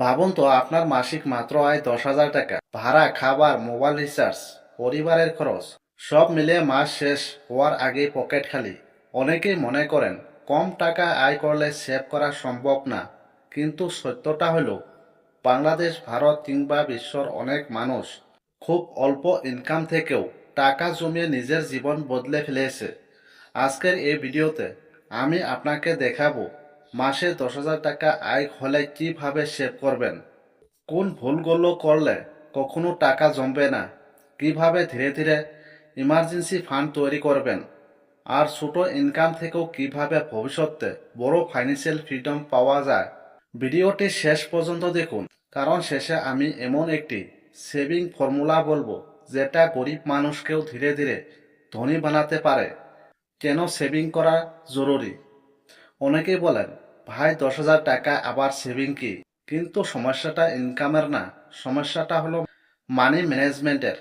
ভাবুন তো আপনার মাসিক মাত্র আয় 10,000 টাকা। ভাড়া, খাবার, মোবাইল রিচার্জ, পরিবারের খরচ সব মিলিয়ে মাস শেষ হওয়ার আগেই পকেট খালি। অনেকেই মনে করেন কম টাকা আয় করলে সেভ করা সম্ভব না, কিন্তু সত্যটা হলো বাংলাদেশ, ভারত কিংবা বিশ্বর অনেক মানুষ খুব অল্প ইনকাম থেকেও টাকা জমিয়ে নিজের জীবন বদলে ফেলেছে। আজকের এই ভিডিওতে আমি আপনাকে দেখাবো মাসে 10,000 টাকা আয় হলে কিভাবে সেভ করবেন, কোন ভুলগুলো করলে কখনো টাকা জমবে না, কিভাবে ধীরে ধীরে ইমার্জেন্সি ফান্ড তৈরি করবেন, আর ছোট ইনকাম থেকেও কিভাবে ভবিষ্যতে বড় ফাইন্যান্সিয়াল ফ্রিডম পাওয়া যায়। ভিডিওটি শেষ পর্যন্ত দেখুন, কারণ শেষে আমি এমন একটি সেভিং ফর্মুলা বলবো যেটা গরিব মানুষকেও ধীরে ধীরে ধনী বানাতে পারে। কেন সেভিং করা জরুরি? অনেকেই বলেন, ভাই 10,000 টাকা আবার সেভিং কি? কিন্তু সমস্যাটা ইনকামের না, সমস্যাটা হলো মানি ম্যানেজমেন্টের।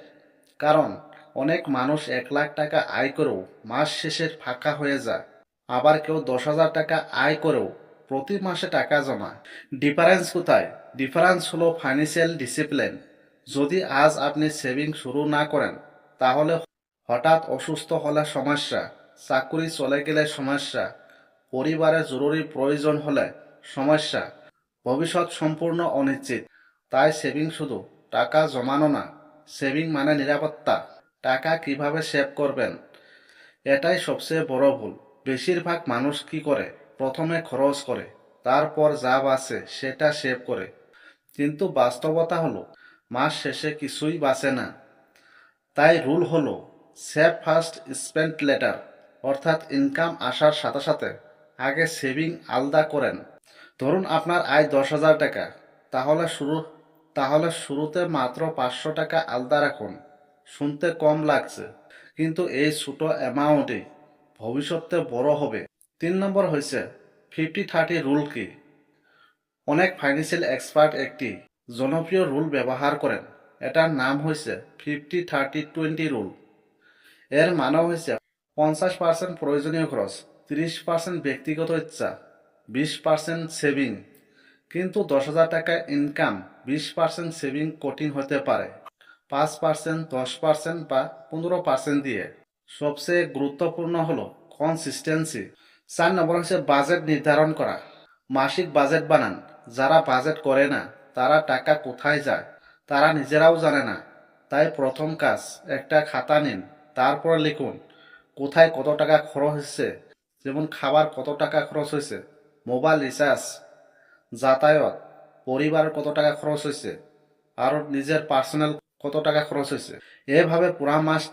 কারণ অনেক মানুষ 1 লাখ টাকা আয় করেও মাস শেষে ফাঁকা হয়ে যায়, আবার কেউ 10,000 টাকা আয় করেও প্রতি মাসে টাকা জমায়। ডিফারেন্স কোথায়? ডিফারেন্স হলো ফাইন্যান্সিয়াল ডিসিপ্লিন। যদি আজ আপনি সেভিং শুরু না করেন, তাহলে হঠাৎ অসুস্থ হলে সমস্যা, চাকরি চলে গেলে সমস্যা, পরিবারের জরুরি প্রয়োজন হলে সমস্যা, ভবিষ্যৎ সম্পূর্ণ অনিশ্চিত। তাই সেভিং শুধু টাকা জমানো না, সেভিং মানে নিরাপত্তা। টাকা কিভাবে সেভ করবেন, এটাই সবচেয়ে বড় ভুল। বেশিরভাগ মানুষ কি করে, প্রথমে খরচ করে, তারপর যা বাঁচে সেটা সেভ করে। কিন্তু বাস্তবতা হলো মাস শেষে কিছুই বাঁচে না। তাই রুল হলো সেভ ফার্স্ট স্পেন্ড লেটার, অর্থাৎ ইনকাম আসার সাথে সাথে আগে সেভিং আলাদা করেন। ধরুন আপনার আয় 10,000 টাকা, তাহলে শুরুতে মাত্র 500 টাকা আলাদা রাখুন। শুনতে কম লাগছে, কিন্তু এই ছোট অ্যামাউন্টই ভবিষ্যতে বড় হবে। 3 নম্বর হয়েছে 50-30 রুল। কি? অনেক ফাইন্যান্সিয়াল এক্সপার্ট একটি জনপ্রিয় রুল ব্যবহার করেন। এটার নাম হয়েছে 50-30-20 রুল। এর মানে হয়েছে 50% প্রয়োজনীয় খরচ, 30% ব্যক্তিগত ইচ্ছা, 20% সেভিং। কিন্তু 10,000 টাকা ইনকাম, 20% সেভিং কঠিন হতে পারে। 5%, 10% বা 15% দিয়ে। সবচেয়ে গুরুত্বপূর্ণ হলো কনসিস্টেন্সি। 4 নম্বর হচ্ছে বাজেট নির্ধারণ করা। মাসিক বাজেট বানান। যারা বাজেট করে না, তারা টাকা কোথায় যায় তারা নিজেরাও জানে না। তাই প্রথম কাজ, একটা খাতা নিন, তারপরে লিখুন কোথায় কত টাকা খরচ হচ্ছে। যেমন খাবার কত টাকা খরচ হয়েছে, মোবাইল রিচার্জ, যাতায়াত, পরিবারের কত টাকা খরচ হয়েছে, আর নিজের পার্সোনাল কত টাকা খরচ হয়েছে। এভাবে পুরা মাস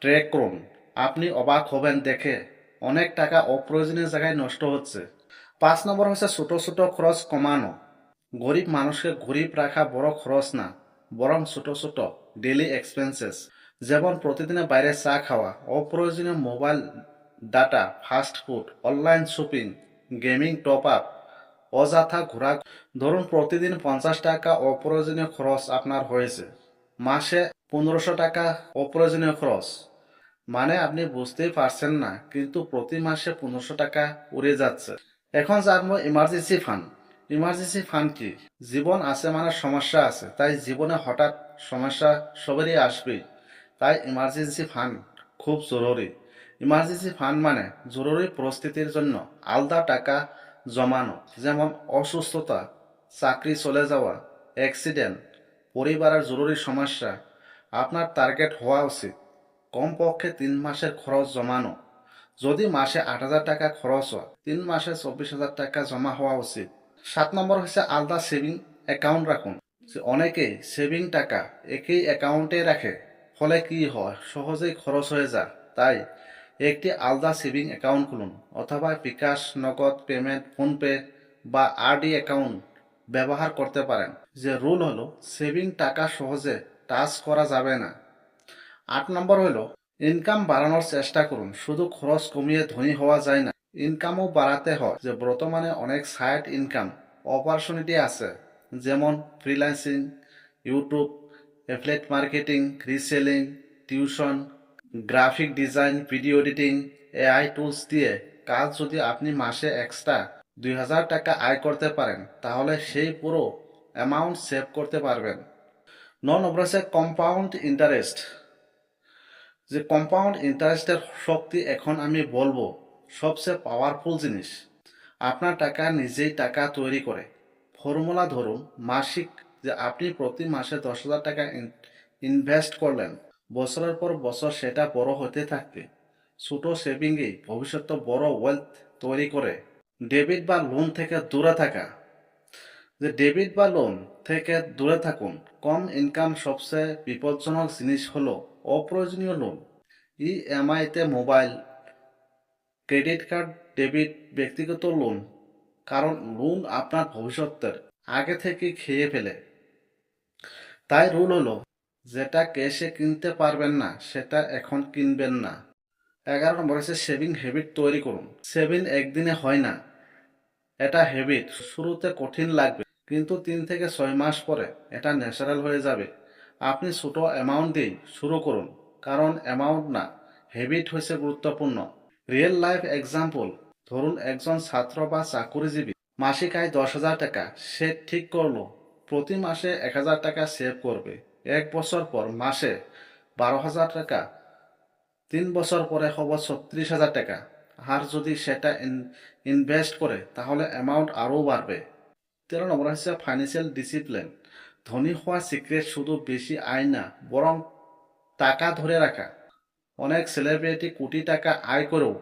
ট্র্যাক করুন। আপনি অবাক হবেন দেখে অনেক টাকা অপ্রয়োজনীয় জায়গায় নষ্ট হচ্ছে। 5 নম্বর হচ্ছে ছোট ছোট খরচ কমানো। গরিব মানুষকে গরিব রাখা বড় খরচ না, বরং ছোট ছোট ডেইলি এক্সপেন্সেস। যেমন প্রতিদিনে বাইরে চা খাওয়া, অপ্রয়োজনীয় mobile data, fast food, online shopping, gaming top up, অযথা ঘোরা। ধরুন প্রতিদিন 50 টাকা অপ্রয়োজনীয় খরচ আপনার হয়েছে, মাসে 1500 টাকা অপ্রয়োজনীয় খরচ। মানে আপনি বুঝতেই পারছেন না, কিন্তু প্রতি মাসে 1500 টাকা উড়ে যাচ্ছে। এখন জানবো ইমার্জেন্সি ফান্ড। ইমার্জেন্সি ফান্ড কি? জীবন আছে মানে সমস্যা আছে, তাই জীবনে হঠাৎ সমস্যা সবেরই আসবে। তাই ইমার্জেন্সি ফান্ড খুব জরুরি। ইমার্জেন্সি ফান্ড মানে জরুরি পরিস্থিতির জন্য আলাদা টাকা জমানো। যেমন অসুস্থতা, চাকরি চলে যাওয়া, অ্যাক্সিডেন্ট, পরিবারের জরুরি সমস্যা। আপনার টার্গেট হওয়া উচিত কমপক্ষে 3 মাসের খরচ জমানো। যদি মাসে 8,000 টাকা খরচ হয়, 3 মাসে 24,000 টাকা জমা হওয়া উচিত। 7 নম্বর হচ্ছে আলাদা সেভিং অ্যাকাউন্ট রাখুন। অনেকেই সেভিং টাকা একই অ্যাকাউন্টে রাখে, ফলে কি হয়, সহজেই খরচ হয়ে যায়। তাই একটি আলাদা সেভিং অ্যাকাউন্ট খুলুন, অথবা বিকাশ, নগদ পেমেন্ট, ফোনপে বা আরডি অ্যাকাউন্ট ব্যবহার করতে পারেন। যে রুল হলো সেভিং টাকা সহজে টাচ করা যাবে না। 8 নম্বর হলো ইনকাম বাড়ানোর চেষ্টা করুন। শুধু খরচ কমিয়ে ধনী হওয়া যায় না, ইনকামও বাড়াতে হয়। যে বর্তমানে অনেক সাইড ইনকাম অপরচুনিটি আছে, যেমন freelancing, YouTube, affiliate marketing, reselling, tuition, graphic design, video editing, AI tools দিয়ে কাজ। যদি আপনি মাসে এক্সট্রা 2,000 টাকা আয় করতে পারেন, তাহলে সেই পুরো অ্যামাউন্ট সেভ করতে পারবেন। নম্বর হচ্ছে কম্পাউন্ড ইন্টারেস্ট। যে কম্পাউন্ড ইন্টারেস্টের শক্তি এখন আমি বলবো সবচেয়ে পাওয়ারফুল জিনিস। আপনার টাকা নিজেই টাকা তৈরি করে। ফর্মুলা ধরুন, মাসিক যে আপনি প্রতি মাসে 10,000 টাকা ইনভেস্ট করলেন, বছরের পর বছর সেটা বড় হতে থাকবে। ছোট সেভিংই ভবিষ্যতে বড় ওয়েলথ তৈরি করে। ডেবিট বা লোন থেকে দূরে থাকা। যে ডেবিট বা লোন থেকে দূরে থাকুন। কম ইনকাম সবচেয়ে বিপজ্জনক জিনিস হলো অপ্রয়োজনীয় লোন। ইএমআইতে মোবাইল, ক্রেডিট কার্ড, ডেবিট, ব্যক্তিগত লোন। কারণ লোন আপনার ভবিষ্যতের আগে থেকে খেয়ে ফেলে। তাই রুল হলো, যেটা ক্যাশে কিনতে পারবেন না সেটা এখন কিনবেন না। 11 নম্বর হচ্ছে সেভিং হ্যাবিট তৈরি করুন। সেভিং একদিনে হয় না, এটা হ্যাবিট। শুরুতে কঠিন লাগবে, কিন্তু 3 থেকে 6 মাস পরে এটা ন্যাচারাল হয়ে যাবে। আপনি ছোট অ্যামাউন্ট দিয়ে শুরু করুন, কারণ অ্যামাউন্ট না, হ্যাবিট হচ্ছে গুরুত্বপূর্ণ। রিয়েল লাইফ এক্সাম্পল, ধরুন একজন ছাত্র বা চাকুরিজীবী, মাসিক আয় 10,000 টাকা। সে ঠিক করলো প্রতি মাসে 1,000 টাকা সেভ করবে। 1 বছর পর মাসে 12,000 টাকা, 3 বছর পরে হব 36,000 টাকা। আর যদি সেটা ইনভেস্ট করে তাহলে অ্যামাউন্ট আরও বাড়বে। 13 নম্বর হচ্ছে ফাইন্যান্সিয়াল ডিসিপ্লিন। ধনী হওয়ার সিক্রেট শুধু বেশি আয় না, বরং টাকা ধরে রাখা। অনেক সেলিব্রিটি কোটি টাকা আয় করেও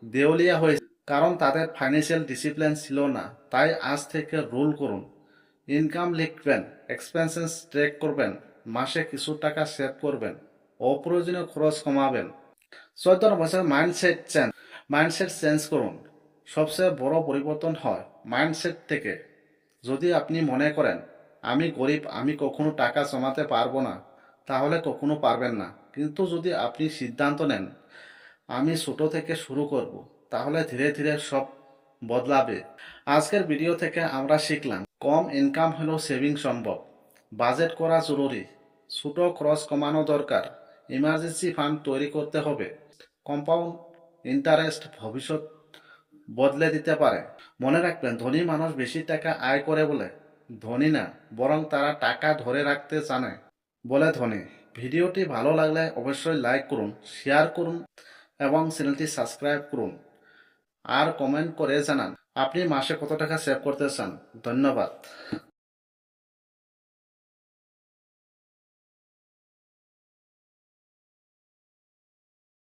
দেউলিয়া হয়েছে, কারণ তাদের ফাইন্যান্সিয়াল ডিসিপ্লিন ছিল না। তাই আজ থেকে রুল করুন, ইনকাম লিখবেন, এক্সপেন্সেস ট্র্যাক করবেন, মাসে কিছু টাকা সেভ করবেন, অপ্রয়োজনীয় খরচ কমাবেন। 14 নম্বর মাইন্ডসেট চেঞ্জ করুন। সবচেয়ে বড় পরিবর্তন হয় মাইন্ডসেট থেকে। যদি আপনি মনে করেন আমি গরিব, আমি কখনো টাকা জমাতে পারবো না, তাহলে কখনো পারবেন না। কিন্তু যদি আপনি সিদ্ধান্ত নেন আমি ছোট থেকে শুরু করব, তাহলে ধীরে ধীরে সব বদলাবে। আজকের ভিডিও থেকে আমরা শিখলাম কম ইনকাম হলেও সেভিং সম্ভব, বাজেট করা জরুরি, ছোট খরচ কমানো দরকার, ইমার্জেন্সি ফান্ড তৈরি করতে হবে। কম্পাউন্ড ইন্টারেস্ট ভবিষ্যৎ বদলে দিতে পারে। মনে রাখবেন, ধনী মানুষ বেশি টাকা আয় করে বলে ধনী না, বরং তারা টাকা ধরে রাখতে জানে বলে ধনী। ভিডিওটি ভালো লাগলে অবশ্যই লাইক করুন, শেয়ার করুন এবং চ্যানেলটি সাবস্ক্রাইব করুন। আর কমেন্ট করে জানান আপনি মাসে কত টাকা সেভ করতে চান। ধন্যবাদ।